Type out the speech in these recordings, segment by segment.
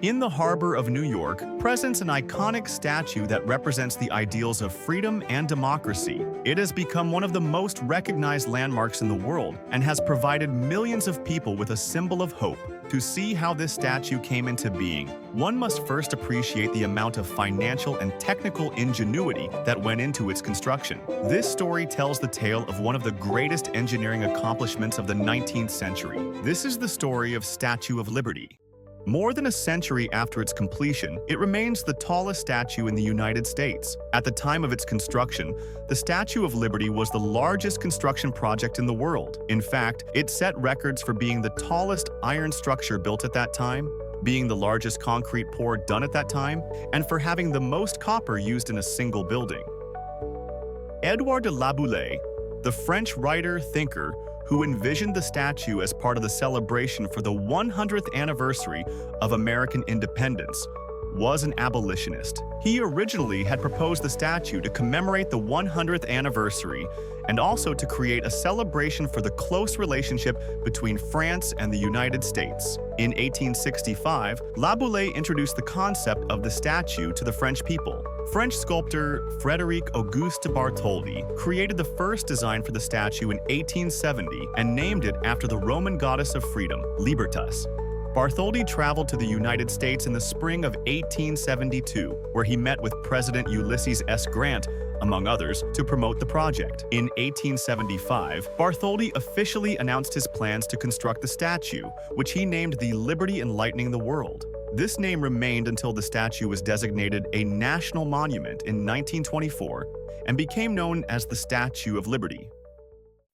In the harbor of New York presents an iconic statue that represents the ideals of freedom and democracy. It has become one of the most recognized landmarks in the world and has provided millions of people with a symbol of hope. To see how this statue came into being, one must first appreciate the amount of financial and technical ingenuity that went into its construction. This story tells the tale of one of the greatest engineering accomplishments of the 19th century. This is the story of Statue of Liberty. More than a century after its completion, it remains the tallest statue in the United States. At the time of its construction, the Statue of Liberty was the largest construction project in the world. In fact, it set records for being the tallest iron structure built at that time, being the largest concrete pour done at that time, and for having the most copper used in a single building. Edouard de La Boulaye, the French writer-thinker who envisioned the statue as part of the celebration for the 100th anniversary of American independence, was an abolitionist. He originally had proposed the statue to commemorate the 100th anniversary and also to create a celebration for the close relationship between France and the United States. In 1865, La Boulaye introduced the concept of the statue to the French people. French sculptor Frédéric Auguste Bartholdi created the first design for the statue in 1870 and named it after the Roman goddess of freedom, Libertas. Bartholdi traveled to the United States in the spring of 1872, where he met with President Ulysses S. Grant, among others, to promote the project. In 1875, Bartholdi officially announced his plans to construct the statue, which he named the Liberty Enlightening the World. This name remained until the statue was designated a national monument in 1924 and became known as the Statue of Liberty.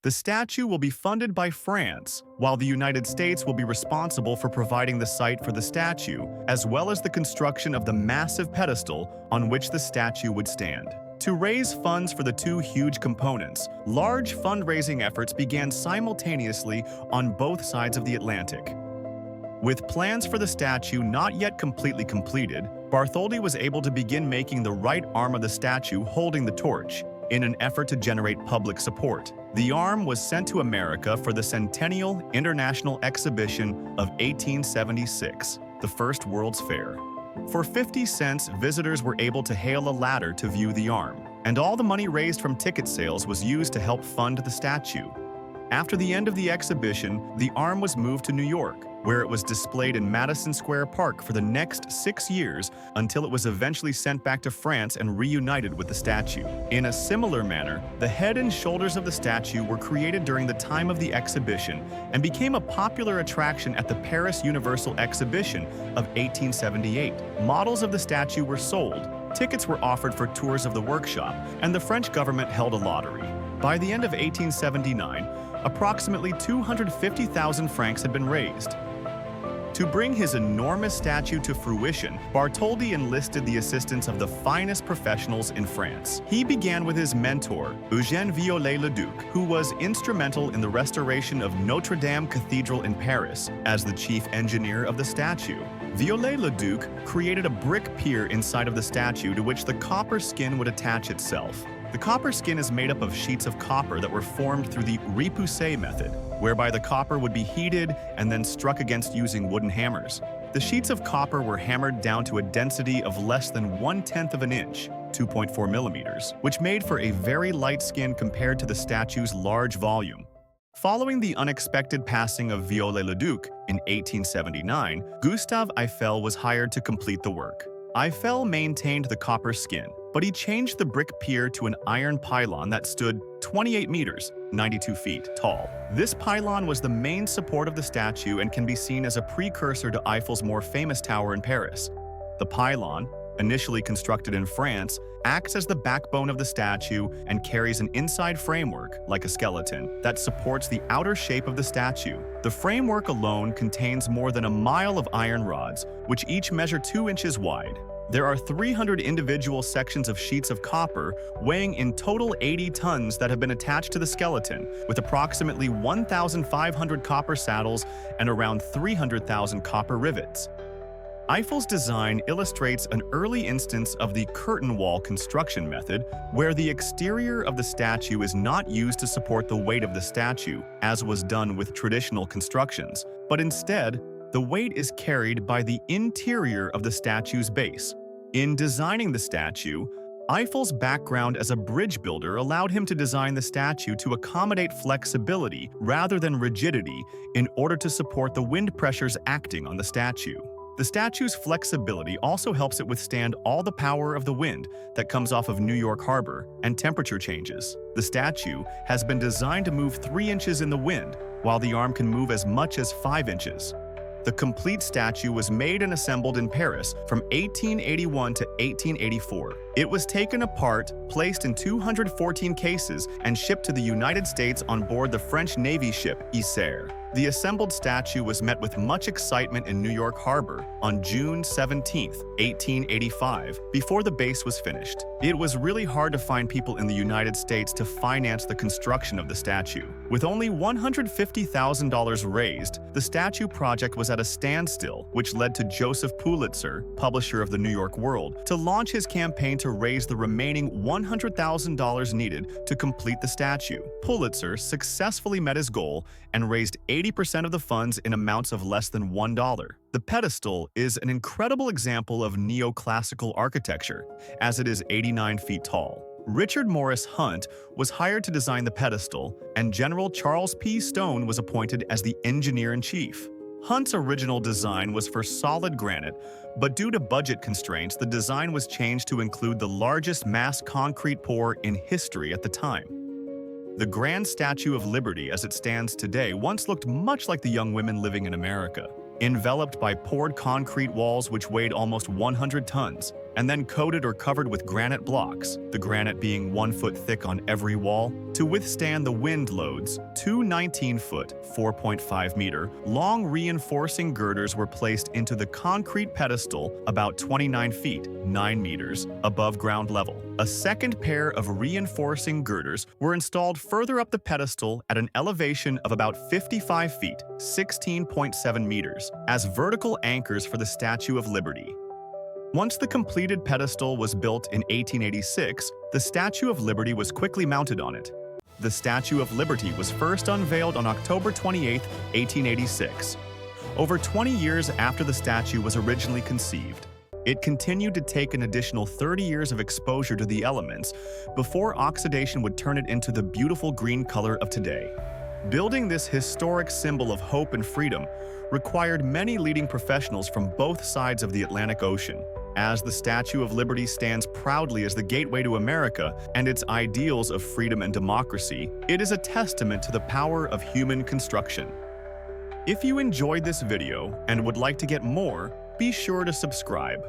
The statue will be funded by France, while the United States will be responsible for providing the site for the statue, as well as the construction of the massive pedestal on which the statue would stand. To raise funds for the two huge components, large fundraising efforts began simultaneously on both sides of the Atlantic. With plans for the statue not yet completely completed, Bartholdi was able to begin making the right arm of the statue holding the torch, in an effort to generate public support. The arm was sent to America for the Centennial International Exhibition of 1876, the first World's Fair. For 50 cents, visitors were able to hail a ladder to view the arm, and all the money raised from ticket sales was used to help fund the statue. After the end of the exhibition, the arm was moved to New York, where it was displayed in Madison Square Park for the next 6 years until it was eventually sent back to France and reunited with the statue. In a similar manner, the head and shoulders of the statue were created during the time of the exhibition and became a popular attraction at the Paris Universal Exhibition of 1878. Models of the statue were sold, tickets were offered for tours of the workshop, and the French government held a lottery. By the end of 1879, approximately 250,000 francs had been raised. To bring his enormous statue to fruition, Bartholdi enlisted the assistance of the finest professionals in France. He began with his mentor, Eugène Viollet-le-Duc, who was instrumental in the restoration of Notre Dame Cathedral in Paris as the chief engineer of the statue. Viollet-le-Duc created a brick pier inside of the statue to which the copper skin would attach itself. The copper skin is made up of sheets of copper that were formed through the repoussé method, whereby the copper would be heated and then struck against using wooden hammers. The sheets of copper were hammered down to a density of less than 1/10 of an inch, 2.4 millimeters, which made for a very light skin compared to the statue's large volume. Following the unexpected passing of Viollet-le-Duc in 1879, Gustave Eiffel was hired to complete the work. Eiffel maintained the copper skin, but he changed the brick pier to an iron pylon that stood 28 meters, 92 feet, tall. This pylon was the main support of the statue and can be seen as a precursor to Eiffel's more famous tower in Paris. The pylon, initially constructed in France, acts as the backbone of the statue and carries an inside framework, like a skeleton, that supports the outer shape of the statue. The framework alone contains more than a mile of iron rods, which each measure 2 inches wide. There are 300 individual sections of sheets of copper weighing in total 80 tons that have been attached to the skeleton, with approximately 1,500 copper saddles and around 300,000 copper rivets. Eiffel's design illustrates an early instance of the curtain wall construction method, where the exterior of the statue is not used to support the weight of the statue, as was done with traditional constructions, but instead, The weight is carried by the interior of the statue's base. In designing the statue, Eiffel's background as a bridge builder allowed him to design the statue to accommodate flexibility rather than rigidity in order to support the wind pressures acting on the statue. The statue's flexibility also helps it withstand all the power of the wind that comes off of New York Harbor and temperature changes. The statue has been designed to move 3 inches in the wind, while the arm can move as much as 5 inches. The complete statue was made and assembled in Paris from 1881 to 1884. It was taken apart, placed in 214 cases, and shipped to the United States on board the French Navy ship Isère. The assembled statue was met with much excitement in New York Harbor on June 17, 1885, before the base was finished. It was really hard to find people in the United States to finance the construction of the statue. With only $150,000 raised, the statue project was at a standstill, which led to Joseph Pulitzer, publisher of the New York World, to launch his campaign to raise the remaining $100,000 needed to complete the statue. Pulitzer successfully met his goal and raised 80% of the funds in amounts of less than $1. The pedestal is an incredible example of neoclassical architecture, as it is 89 feet tall. Richard Morris Hunt was hired to design the pedestal, and General Charles P. Stone was appointed as the engineer-in-chief. Hunt's original design was for solid granite, but due to budget constraints, the design was changed to include the largest mass concrete pour in history at the time. The Grand Statue of Liberty as it stands today once looked much like the young women living in America, enveloped by poured concrete walls which weighed almost 100 tons, and then coated or covered with granite blocks, the granite being 1 foot thick on every wall, to withstand the wind loads. Two 19-foot, 4.5 meter, long reinforcing girders were placed into the concrete pedestal about 29 feet, 9 meters, above ground level. A second pair of reinforcing girders were installed further up the pedestal at an elevation of about 55 feet, 16.7 meters, as vertical anchors for the Statue of Liberty. Once the completed pedestal was built in 1886, the Statue of Liberty was quickly mounted on it. The Statue of Liberty was first unveiled on October 28, 1886. Over 20 years after the statue was originally conceived, it continued to take an additional 30 years of exposure to the elements before oxidation would turn it into the beautiful green color of today. Building this historic symbol of hope and freedom required many leading professionals from both sides of the Atlantic Ocean. As the Statue of Liberty stands proudly as the gateway to America and its ideals of freedom and democracy, it is a testament to the power of human construction. If you enjoyed this video and would like to get more, be sure to subscribe.